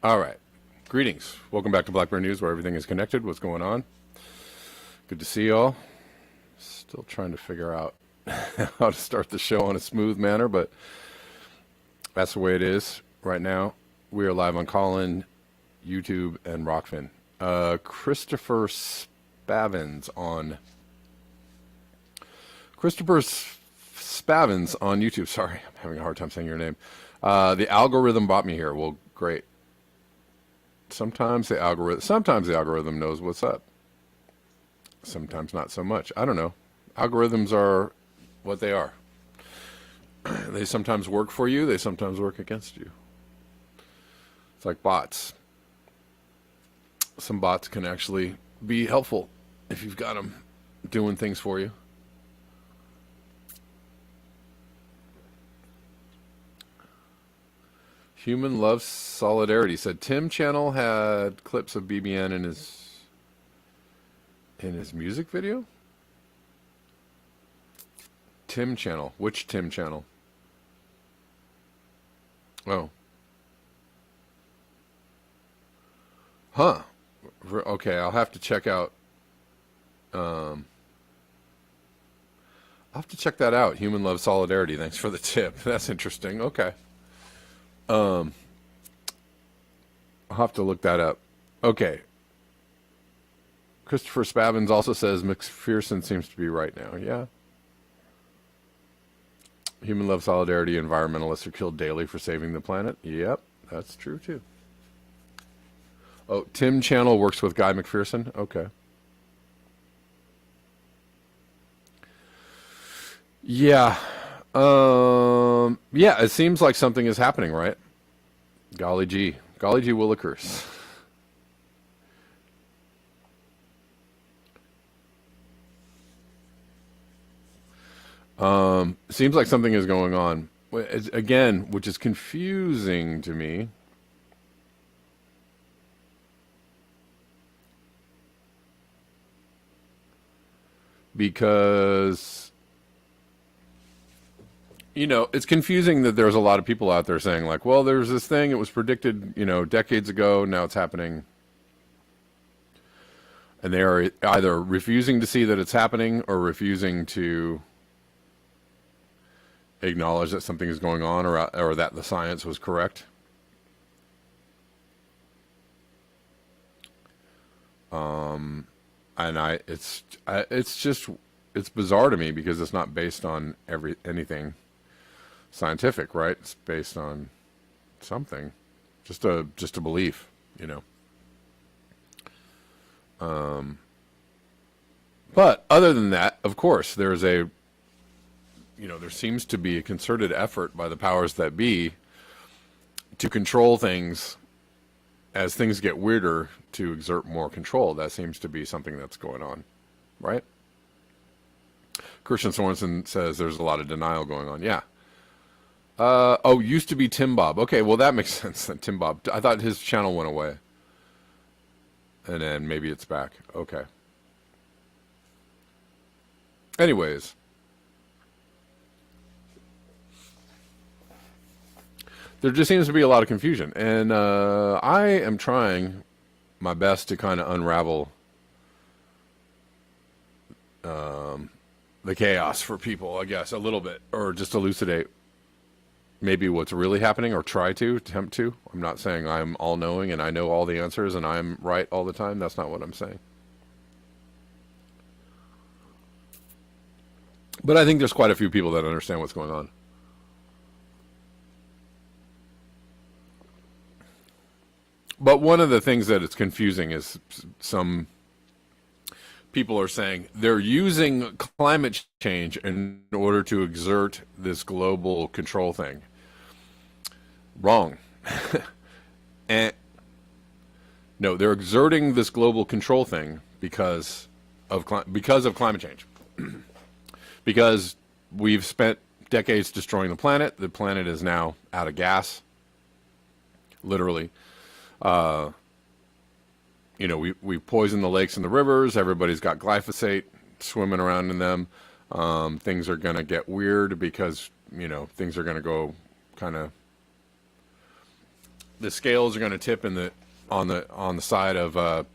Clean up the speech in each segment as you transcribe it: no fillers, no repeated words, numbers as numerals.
All right. Greetings. Welcome back to Blackberry News, where everything is connected. What's going on? Good to see you all. Still trying to figure out how to start the show on a smooth manner, but that's the way it is right now. We are live on Callin, YouTube, and Rockfin. Christopher Spavins on YouTube. Sorry, I'm having a hard time saying your name. The algorithm brought me here. Well, great. Sometimes the algorithm knows what's up. Sometimes not so much. I don't know. Algorithms are what they are. They sometimes work for you. They sometimes work against you. It's like bots. Some bots can actually be helpful if you've got them doing things for you. Human loves solidarity. Said Tim Channel had clips of BBN in his music video. Tim Channel. Which Tim Channel? Oh. Huh. Okay, I'll have to check out. I'll have to check that out. Human loves solidarity. Thanks for the tip. That's interesting. Okay. I'll have to look that up. Okay. Christopher Spavins also says McPherson seems to be right now. Yeah. Human love solidarity. Environmentalists are killed daily for saving the planet. Yep, that's true too. Oh, Tim Channel works with Guy McPherson. Okay. Yeah. Yeah, it seems like something is happening, right? Golly gee. Golly gee willikers. Seems like something is going on. Again, which is confusing to me. Because, it's confusing that there's a lot of people out there saying like, well, there's this thing, it was predicted, decades ago, now it's happening. And they are either refusing to see that it's happening or refusing to acknowledge that something is going on or that the science was correct. And it's bizarre to me because it's not based on anything scientific, right? It's based on something, just a belief, But other than that, of course, there seems to be a concerted effort by the powers that be to control things as things get weirder, to exert more control. That seems to be something that's going on, right? Christian Sorensen says there's a lot of denial going on. Yeah. Used to be Tim Bob. Okay, well, that makes sense then, Tim Bob. I thought his channel went away. And then maybe it's back. Okay. Anyways. There just seems to be a lot of confusion. And I am trying my best to kind of unravel the chaos for people, I guess, a little bit. Or just elucidate maybe what's really happening, or attempt to. I'm not saying I'm all-knowing and I know all the answers and I'm right all the time. That's not what I'm saying. But I think there's quite a few people that understand what's going on. But one of the things that it's confusing is some people are saying they're using climate change in order to exert this global control thing. Wrong. And no, they're exerting this global control thing because of climate change. Because we've spent decades destroying the planet. The planet is now out of gas, literally. We poison the lakes and the rivers. Everybody's got glyphosate swimming around in them. Things are going to get weird because, things are going to go kind of the scales are going to tip on the side of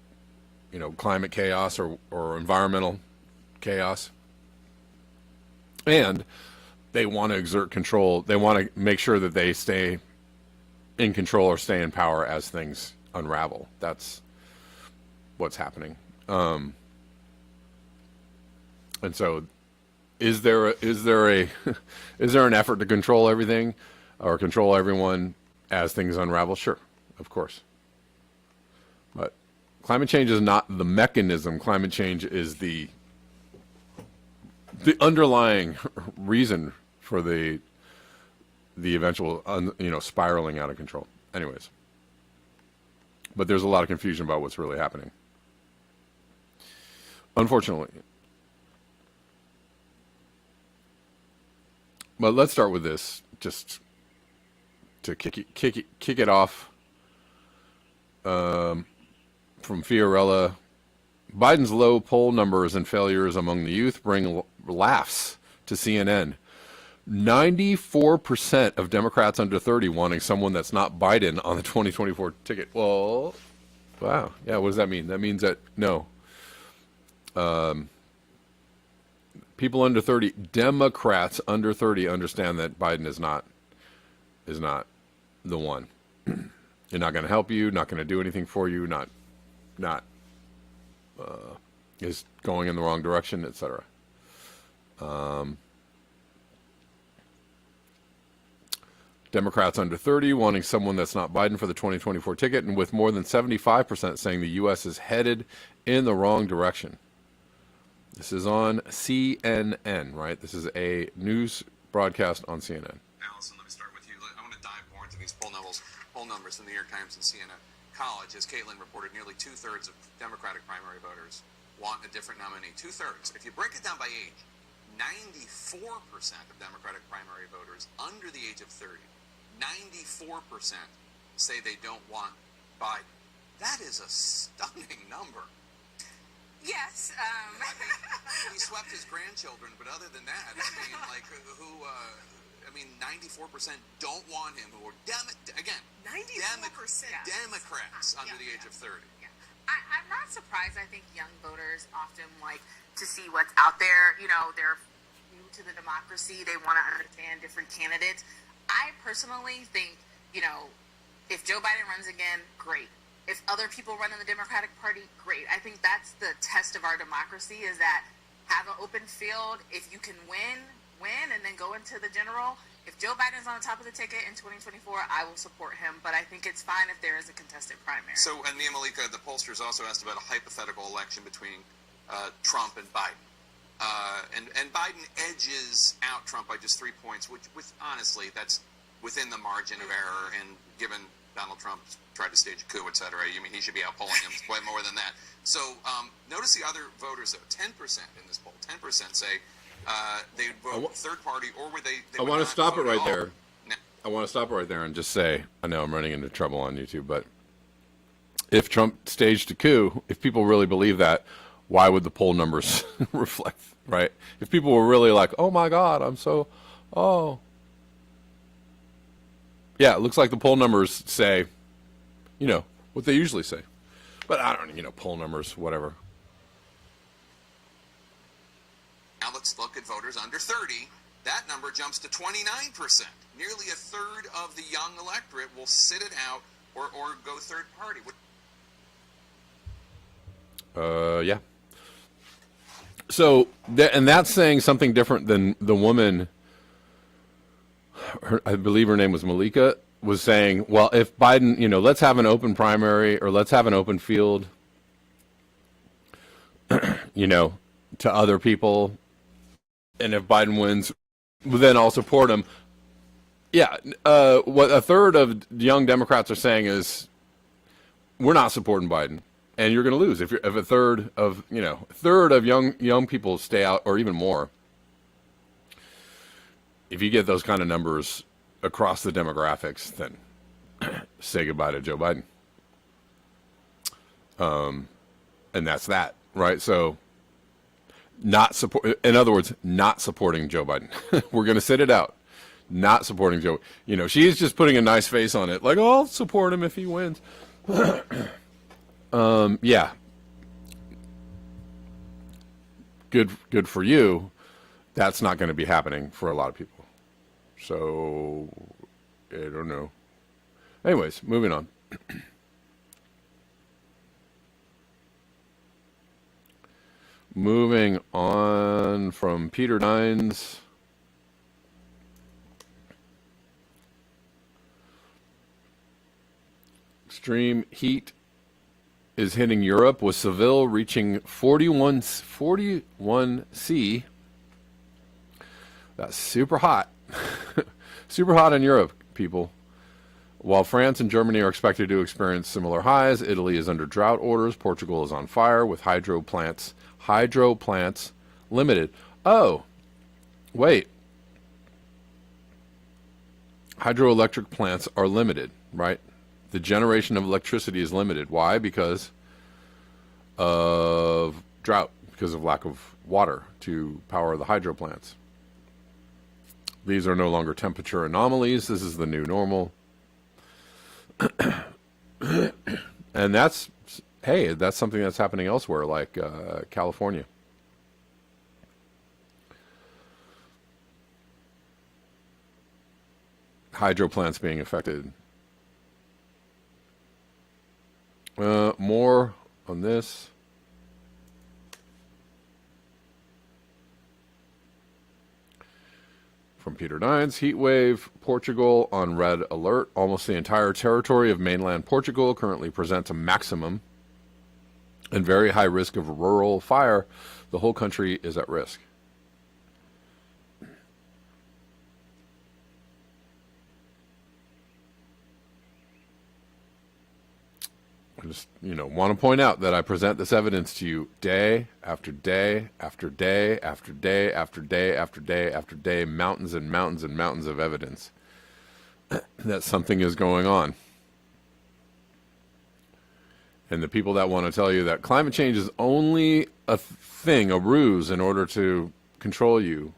climate chaos or environmental chaos, and they want to exert control. They want to make sure that they stay in control or stay in power as things unravel. That's what's happening. And so, is there an effort to control everything or control everyone as things unravel? Sure, of course. But climate change is not the mechanism. Climate change is the underlying reason for the eventual spiraling out of control. Anyways, but there's a lot of confusion about what's really happening, unfortunately. But let's start with this, just to kick it off. From Fiorella, Biden's low poll numbers and failures among the youth bring laughs to CNN. 94% of Democrats under 30 wanting someone that's not Biden on the 2024 ticket. Well, wow. Yeah, what does that mean? That means that, no. People under 30, Democrats under 30 understand that Biden is not the one. You're not going to help you, not going to do anything for you, is going in the wrong direction, etc. Democrats under 30 wanting someone that's not Biden for the 2024 ticket, and with more than 75% saying the U.S. is headed in the wrong direction. This is on CNN, right? This is a news broadcast on CNN. Allison, let me start with you. I want to dive more into these poll numbers from the New York Times and CNN. College, as Caitlin reported, nearly two-thirds of Democratic primary voters want a different nominee. Two-thirds. If you break it down by age, 94% of Democratic primary voters under the age of 30, 94% say they don't want Biden. That is a stunning number. Yes. He swept his grandchildren, but other than that, 94% don't want him, who are, again, 94%. Democrats under the age of 30. Yeah. I'm not surprised. I think young voters often like to see what's out there. They're new to the democracy. They want to understand different candidates. I personally think, if Joe Biden runs again, great. If other people run in the Democratic Party, great. I think that's the test of our democracy, is that have an open field. If you can win, and then go into the general. If Joe Biden's on the top of the ticket in 2024, I will support him. But I think it's fine if there is a contested primary. So, and Nia Malika, the pollsters also asked about a hypothetical election between Trump and Biden. And Biden edges out Trump by just 3 points, which honestly, that's within the margin of error. And given Donald Trump tried to stage a coup, et cetera, he should be outpolling him way more than that. So notice the other voters, though. 10% in this poll, 10% say they would vote third party, or would they I want to stop it right there. No. I want to stop it right there and just say, I know I'm running into trouble on YouTube, but if Trump staged a coup, if people really believe that, why would the poll numbers reflect, right? If people were really like, oh my God, yeah, it looks like the poll numbers say, what they usually say. But I don't, poll numbers, whatever. Now let's look at voters under 30. That number jumps to 29%. Nearly a third of the young electorate will sit it out or go third party. Yeah. So, and that's saying something different than the woman, I believe her name was Malika, was saying, well, if Biden, let's have an open primary or let's have an open field, to other people. And if Biden wins, then I'll support him. Yeah. What a third of young Democrats are saying is, we're not supporting Biden. And you're going to lose if a third of young people stay out, or even more. If you get those kind of numbers across the demographics, then say goodbye to Joe Biden. And that's that, right? So, in other words, not supporting Joe Biden. We're going to sit it out. not supporting Joe. You know, she's just putting a nice face on it, like, oh, I'll support him if he wins. Yeah, good for you. That's not going to be happening for a lot of people. So, I don't know. Anyways, moving on. Moving on from Peter Nines. Extreme heat is hitting Europe, with Seville reaching 41 C. That's super hot. Super hot in Europe, people. While France and Germany are expected to experience similar highs, Italy is under drought orders. Portugal is on fire with hydro plants limited. Oh, wait. Hydroelectric plants are limited, right? The generation of electricity is limited. Why? Because of drought, because of lack of water to power the hydro plants. These are no longer temperature anomalies. This is the new normal. And that's, hey, that's something that's happening elsewhere, like California. Hydro plants being affected. More on this. From Peter Nines, heat wave, Portugal on red alert. Almost the entire territory of mainland Portugal currently presents a maximum and very high risk of rural fire. The whole country is at risk. I just, want to point out that I present this evidence to you day after day after day after day after day after day after day, mountains and mountains and mountains of evidence that something is going on. And the people that want to tell you that climate change is only a thing, a ruse in order to control you,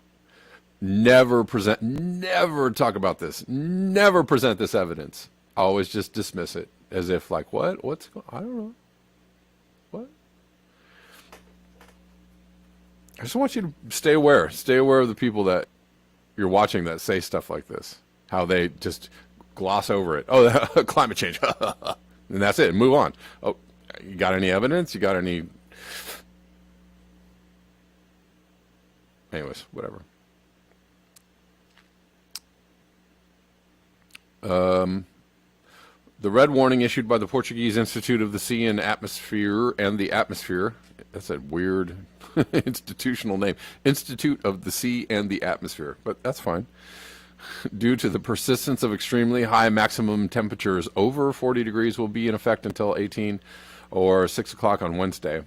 never talk about this, never present this evidence. Always just dismiss it. As if, like, what? What's going on? I don't know. What? I just want you to stay aware. Stay aware of the people that you're watching that say stuff like this. How they just gloss over it. Oh, climate change. And that's it. Move on. Oh, you got any evidence? You got any... Anyways, whatever. The red warning issued by the Portuguese Institute of the Sea and the Atmosphere, that's a weird institutional name, Institute of the Sea and the Atmosphere, but that's fine. Due to the persistence of extremely high maximum temperatures over 40 degrees will be in effect until 18 or 6 o'clock on Wednesday,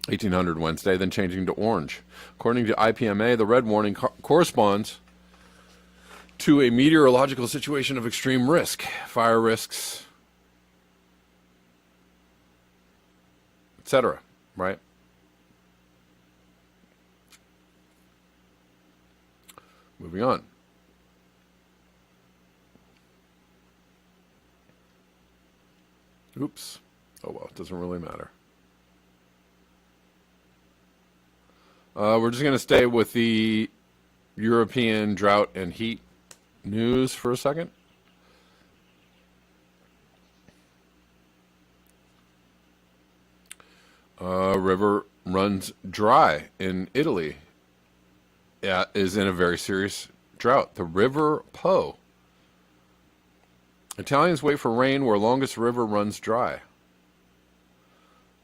1800 Wednesday, then changing to orange. According to IPMA, the red warning corresponds to a meteorological situation of extreme risk, fire risks, etc., right? Moving on. Oops. Oh, well, it doesn't really matter. We're just going to stay with the European drought and heat news for a second. River runs dry in Italy. Yeah, is in a very serious drought. The River Po. Italians wait for rain where longest river runs dry.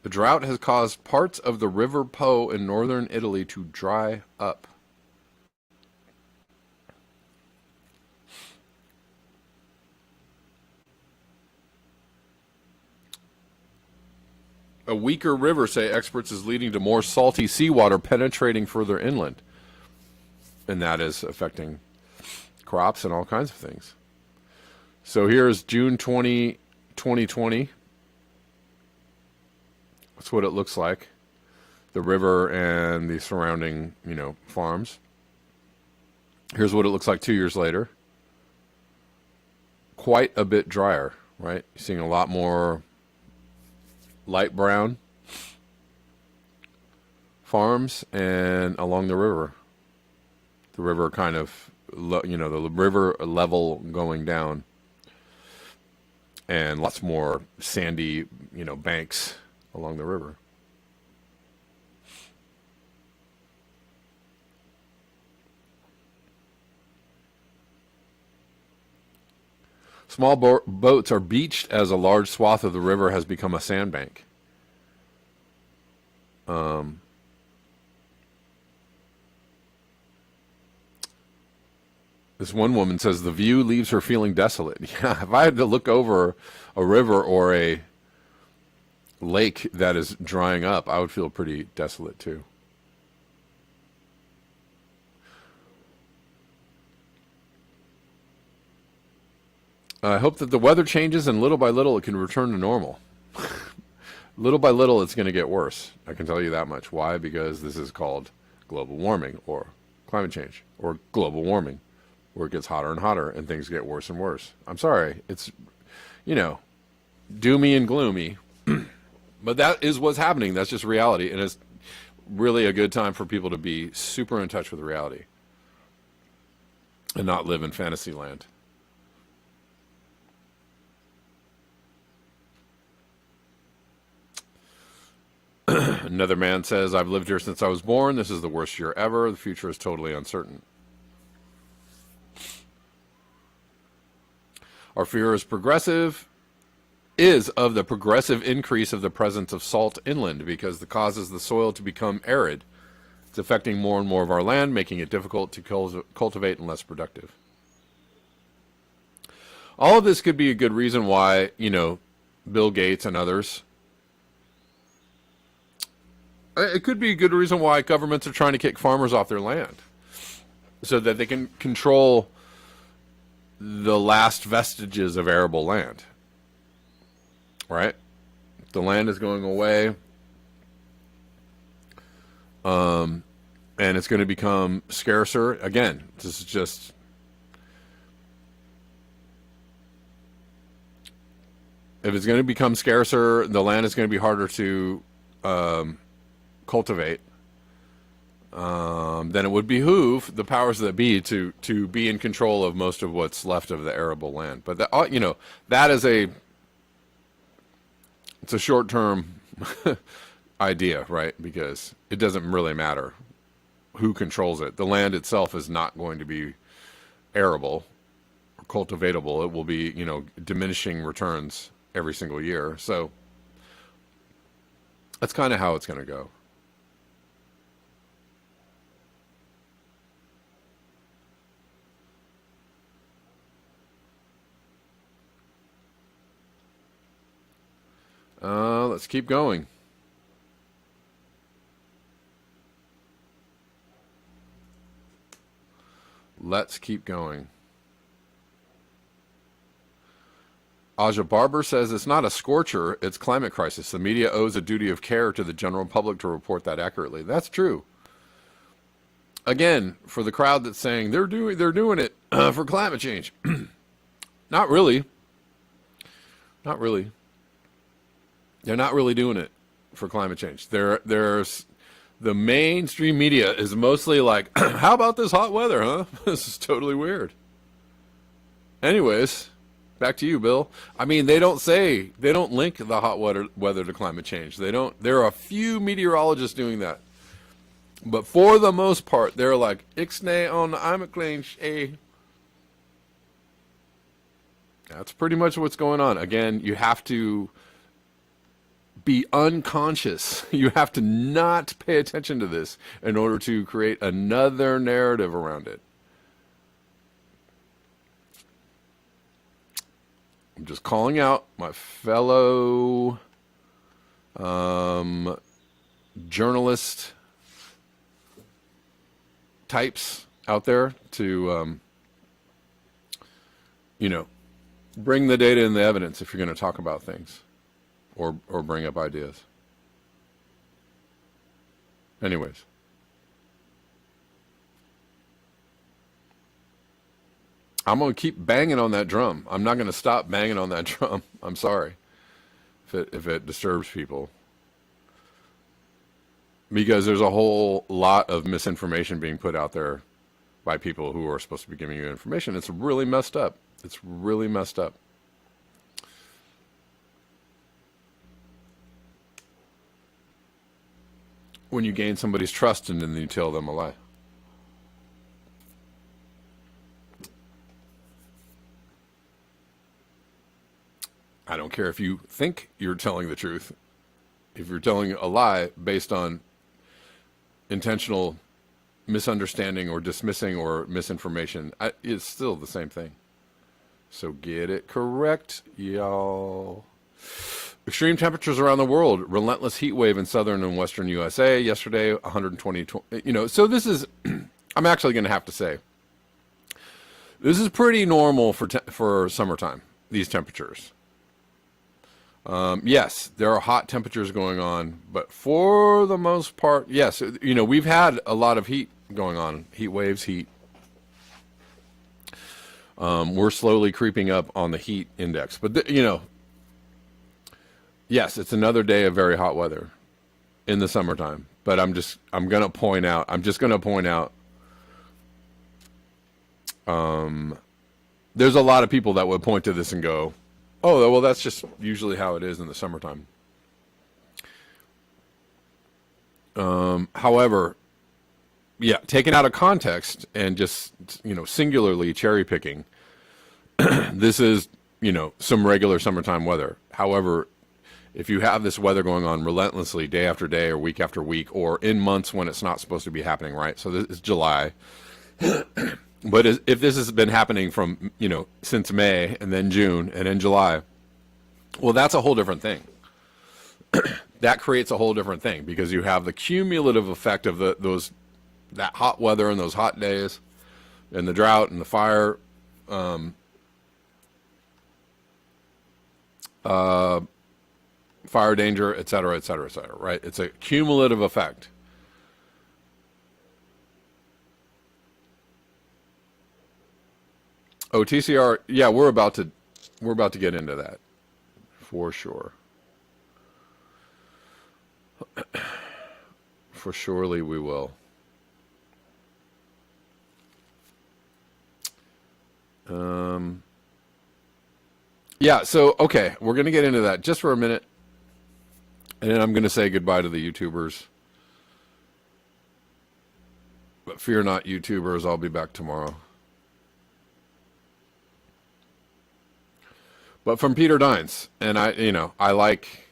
The drought has caused parts of the River Po in northern Italy to dry up. A weaker river, say experts, is leading to more salty seawater penetrating further inland. And that is affecting crops and all kinds of things. So here's June 2020. That's what it looks like. The river and the surrounding, farms. Here's what it looks like 2 years later. Quite a bit drier, right? You're seeing a lot more light brown farms and along the river. The river kind of, the river level going down, and lots more sandy, banks along the river. Small boats are beached as a large swath of the river has become a sandbank. This one woman says the view leaves her feeling desolate. Yeah, if I had to look over a river or a lake that is drying up, I would feel pretty desolate too. I hope that the weather changes and little by little it can return to normal. Little by little it's going to get worse. I can tell you that much. Why? Because this is called global warming or climate change or global warming, where it gets hotter and hotter and things get worse and worse. I'm sorry. It's, doomy and gloomy. But that is what's happening. That's just reality. And it's really a good time for people to be super in touch with reality and not live in fantasy land. Another man says, I've lived here since I was born. This is the worst year ever. The future is totally uncertain. Our fear is of the progressive increase of the presence of salt inland because it causes the soil to become arid. It's affecting more and more of our land, making it difficult to cultivate and less productive. All of this could be a good reason why, Bill Gates and others, it could be a good reason why governments are trying to kick farmers off their land so that they can control the last vestiges of arable land. Right? The land is going away. And it's going to become scarcer. Again, this is just... If it's going to become scarcer, the land is going to be harder to cultivate. Then it would behoove the powers that be to be in control of most of what's left of the arable land. But that, that is it's a short-term idea, right? Because it doesn't really matter who controls it. The land itself is not going to be arable or cultivatable. It will be, diminishing returns every single year. So that's kind of how it's going to go. Let's keep going. Let's keep going. Aja Barber says it's not a scorcher, it's climate crisis. The media owes a duty of care to the general public to report that accurately. That's true. Again, for the crowd that's saying they're doing it for climate change. Not really. Not really. They're not really doing it for climate change. There's the mainstream media is mostly like, how about this hot weather, huh? This is totally weird. Anyways, back to you, Bill. I mean, they don't link the hot weather to climate change. There are a few meteorologists doing that. But for the most part, they're like, ixnay on the climate. That's pretty much what's going on. Again, you have to be unconscious. You have to not pay attention to this in order to create another narrative around it. I'm just calling out my fellow journalist types out there to, bring the data and the evidence if you're going to talk about things. Or bring up ideas. Anyways. I'm going to keep banging on that drum. I'm not going to stop banging on that drum. I'm sorry if it disturbs people. Because there's a whole lot of misinformation being put out there by people who are supposed to be giving you information. It's really messed up. It's really messed up. When you gain somebody's trust and then you tell them a lie. I don't care if you think you're telling the truth. If you're telling a lie based on intentional misunderstanding or dismissing or misinformation, it's still the same thing. So get it correct, y'all. Extreme temperatures around the world. Relentless heat wave in southern and western USA yesterday. 120. So this is. I'm actually going to have to say, this is pretty normal for summertime. These temperatures. Yes, there are hot temperatures going on, but for the most part, yes, we've had a lot of heat going on, heat waves, heat. We're slowly creeping up on the heat index, but yes, it's another day of very hot weather in the summertime. But I'm just going to point out, there's a lot of people that would point to this and go, oh, well, that's just usually how it is in the summertime. However, yeah, taken out of context and just, singularly cherry picking, this is, some regular summertime weather. However, if you have this weather going on relentlessly day after day or week after week or in months when it's not supposed to be happening, right? So this is July. But if this has been happening from, since May and then June and then July, well, that's a whole different thing. That creates a whole different thing because you have the cumulative effect of that hot weather and those hot days and the drought and the fire, fire danger, et cetera, et cetera, et cetera, right? It's a cumulative effect. Oh, TCR, yeah, we're about to get into that, for sure. For surely we will. Yeah, so, okay, we're going to get into that just for a minute, and then I'm going to say goodbye to the YouTubers. But fear not, YouTubers, I'll be back tomorrow. But from Peter Dines, and I like,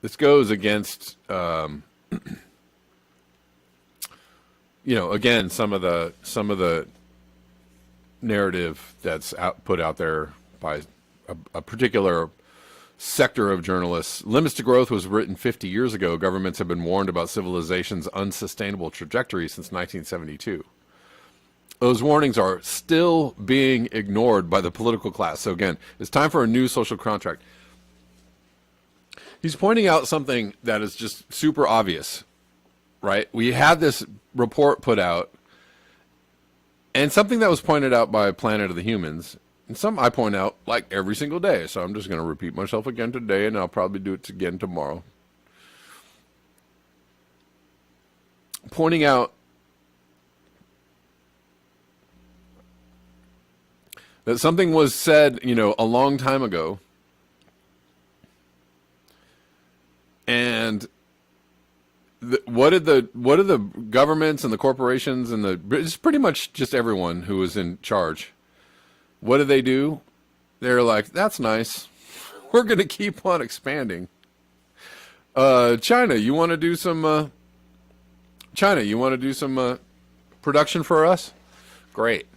this goes against, again, some of the narrative that's put out there by a particular sector of journalists. Limits to Growth was written 50 years ago. Governments have been warned about civilization's unsustainable trajectory since 1972. Those warnings are still being ignored by the political class. So again, it's time for a new social contract. He's pointing out something that is just super obvious, right? We had this report put out, and something that was pointed out by Planet of the Humans, and some I point out like every single day. So I'm just going to repeat myself again today, and I'll probably do it again tomorrow. Pointing out that something was said, a long time ago, and what did the governments and the corporations and it's pretty much just everyone who was in charge, what did they do? They're like, that's nice. We're going to keep on expanding. China, you want to do some production for us? Great.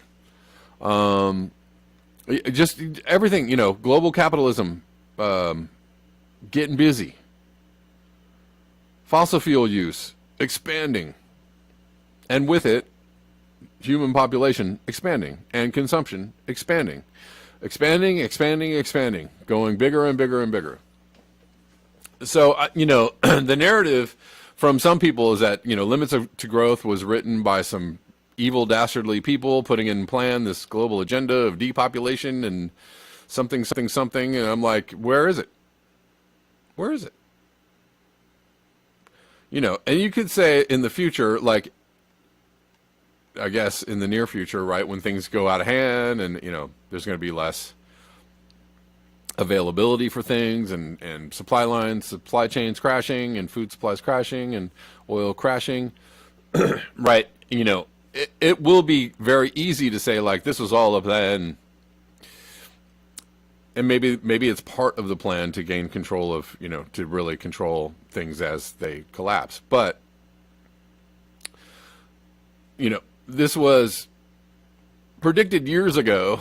Just everything, global capitalism, getting busy. Fossil fuel use, expanding. And with it, human population expanding and consumption expanding. Expanding, going bigger and bigger and bigger. So, the narrative from some people is that, Limits to Growth was written by some evil, dastardly people putting in plan this global agenda of depopulation and something, something, something. And I'm like, where is it? Where is it? And you could say in the future, like, I guess in the near future, right, when things go out of hand and, there's going to be less availability for things and supply chains crashing and food supplies crashing and oil crashing, right? It will be very easy to say like this was all a plan, and maybe it's part of the plan to gain control of to really control things as they collapse. But this was predicted years ago,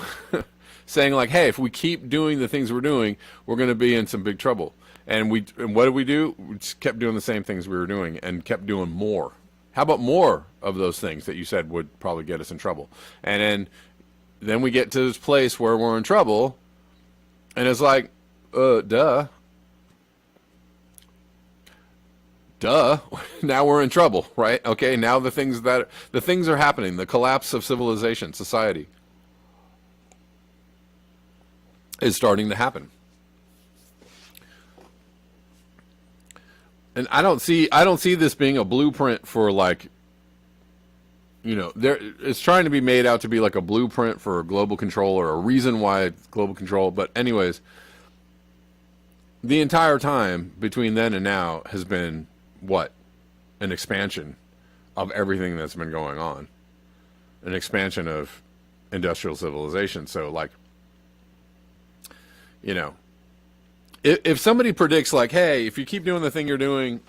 saying like, hey, if we keep doing the things we're doing, we're going to be in some big trouble. And what did we do? We just kept doing the same things we were doing and kept doing more. How about more of those things that you said would probably get us in trouble? And then we get to this place where we're in trouble, and it's like, duh. Now we're in trouble, right? Okay, now the things are happening. The collapse of civilization, society, is starting to happen. And I don't see this being a blueprint for like, it's trying to be made out to be like a blueprint for global control or a reason why it's global control. But anyways, the entire time between then and now has been what? An expansion of everything that's been going on. An expansion of industrial civilization. So like, if somebody predicts like, hey, if you keep doing the thing you're doing,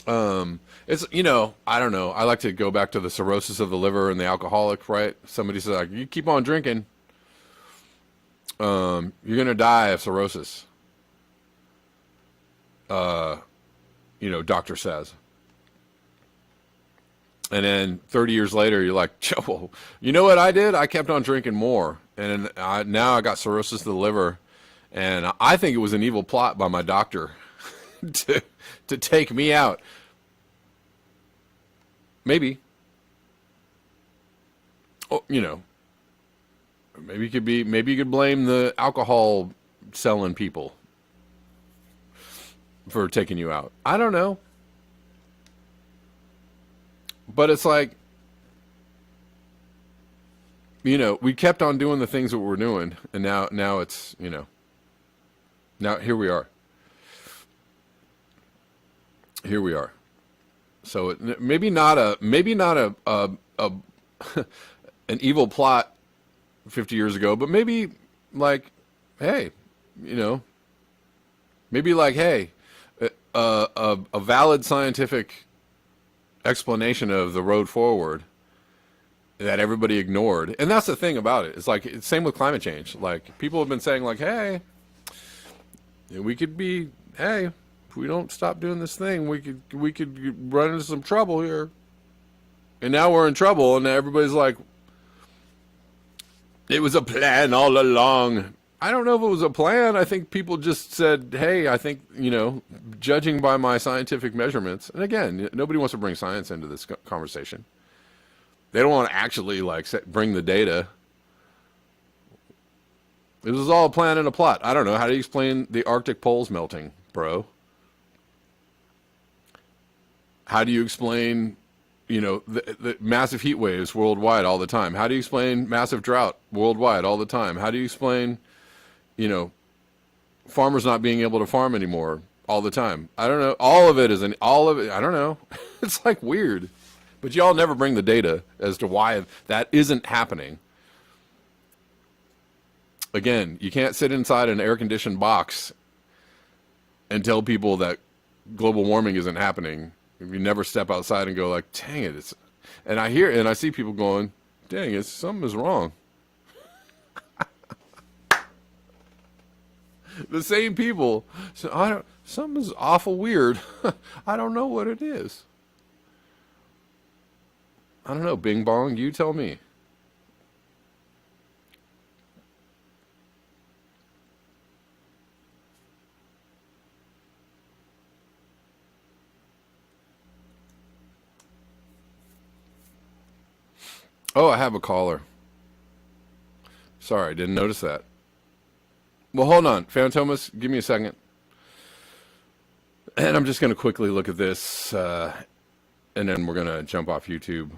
it's, I don't know. I like to go back to the cirrhosis of the liver and the alcoholic, right? Somebody says like, you keep on drinking, you're going to die of cirrhosis. Doctor says. And then 30 years later, you're like, Joe, you know what I did? I kept on drinking more. And now I got cirrhosis of the liver. And I think it was an evil plot by my doctor to take me out. Maybe. Oh, maybe you could blame the alcohol selling people for taking you out. I don't know. But it's like, we kept on doing the things that we were doing, and now it's, now here we are. Here we are. So maybe not a an evil plot 50 years ago, but maybe like, hey, maybe like, hey, a valid scientific explanation of the road forward that everybody ignored. And that's the thing about it. It's like, it's same with climate change. Like, people have been saying like, hey, if we don't stop doing this thing, we could run into some trouble here. And now we're in trouble, and everybody's like, it was a plan all along. I don't know if it was a plan. I think people just said, hey, I think, judging by my scientific measurements, and again, nobody wants to bring science into this conversation. They don't want to actually bring the data. It was all a plan and a plot. I don't know. How do you explain the Arctic poles melting, bro? How do you explain, the massive heat waves worldwide all the time? How do you explain massive drought worldwide all the time? How do you explain, farmers not being able to farm anymore all the time? I don't know. All of it, I don't know. It's like weird. But y'all never bring the data as to why that isn't happening. Again, you can't sit inside an air-conditioned box and tell people that global warming isn't happening. If you never step outside and go like, dang it, and I see people going, dang it, something is wrong. The same people say, something's awful weird. I don't know what it is. I don't know, Bing Bong, you tell me. Oh, I have a caller. Sorry, I didn't notice that. Well, hold on. Phantomas, give me a second. And I'm just going to quickly look at this, and then we're going to jump off YouTube.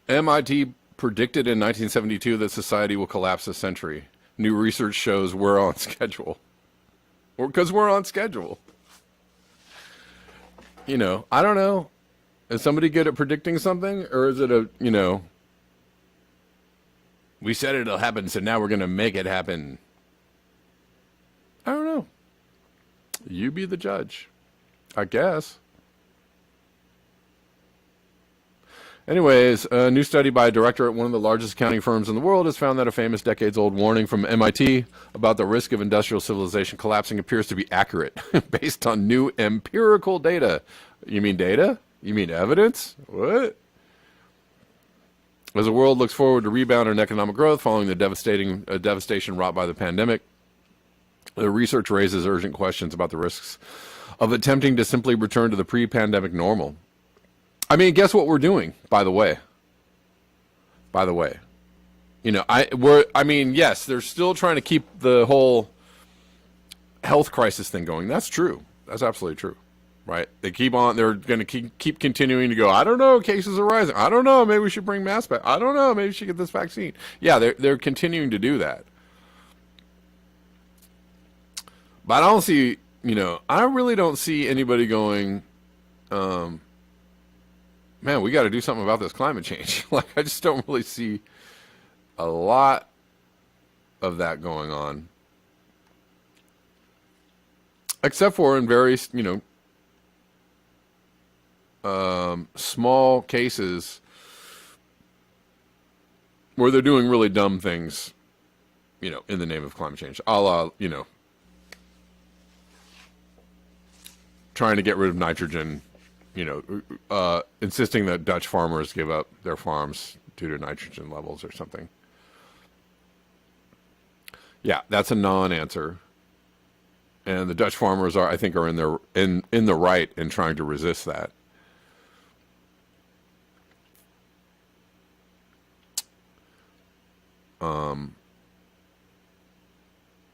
MIT predicted in 1972 that society will collapse this century. New research shows we're on schedule. Because we're on schedule. You know, I don't know. Is somebody good at predicting something? Or is it we said it'll happen, so now we're going to make it happen. I don't know. You be the judge, I guess. Anyways, a new study by a director at one of the largest accounting firms in the world has found that a famous decades-old warning from MIT about the risk of industrial civilization collapsing appears to be accurate based on new empirical data. You mean data? You mean evidence? What? As the world looks forward to rebound in economic growth following the devastation wrought by the pandemic, the research raises urgent questions about the risks of attempting to simply return to the pre-pandemic normal. I mean, guess what we're doing, by the way? You know, yes, they're still trying to keep the whole health crisis thing going. That's true. That's absolutely true. Right? They're going to keep continuing to go, I don't know, cases are rising. I don't know, maybe we should bring masks back. I don't know, maybe we should get this vaccine. Yeah, they're continuing to do that. But I don't see, I really don't see anybody going, man, we got to do something about this climate change. Like, I just don't really see a lot of that going on. Except for in very, small cases where they're doing really dumb things, in the name of climate change. A la, trying to get rid of nitrogen, insisting that Dutch farmers give up their farms due to nitrogen levels or something. Yeah, that's a non-answer. And the Dutch farmers are in the right in trying to resist that.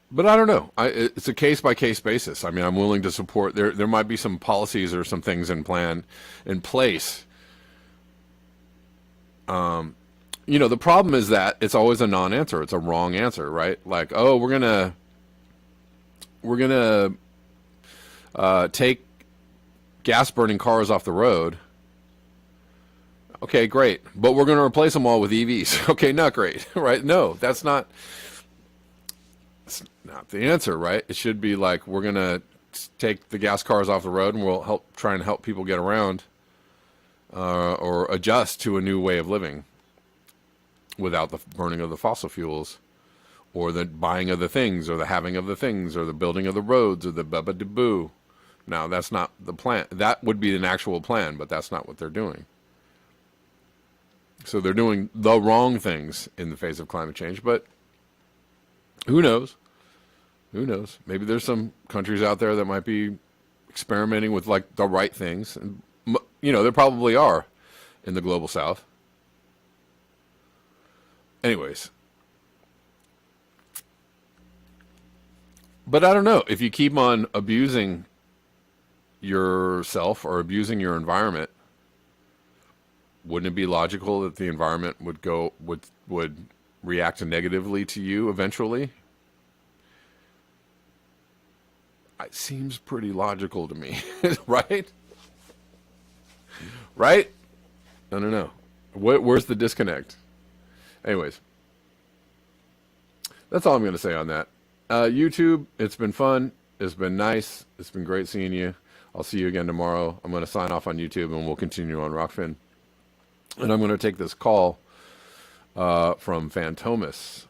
But I don't know. It's a case-by-case basis. I mean, I'm willing to support. There might be some policies or some things in place. The problem is that it's always a non-answer. It's a wrong answer, right? Like, oh, we're gonna take gas-burning cars off the road. Okay, great. But we're going to replace them all with EVs. Okay, not great, right? No, that's not the answer, right? It should be like, we're going to take the gas cars off the road and we'll try and help people get around or adjust to a new way of living without the burning of the fossil fuels or the buying of the things or the having of the things or the building of the roads or the baba-de-boo. Now, that's not the plan. That would be an actual plan, but that's not what they're doing. So they're doing the wrong things in the face of climate change, but who knows? Who knows? Maybe there's some countries out there that might be experimenting with like the right things. And, there probably are in the global south. Anyways. But I don't know. If you keep on abusing yourself or abusing your environment, wouldn't it be logical that the environment would react negatively to you eventually? It seems pretty logical to me, right? Right? I don't know. Where's the disconnect? Anyways, that's all I'm going to say on that. YouTube, it's been fun. It's been nice. It's been great seeing you. I'll see you again tomorrow. I'm going to sign off on YouTube and we'll continue on Rockfin. And I'm going to take this call from Phantomas.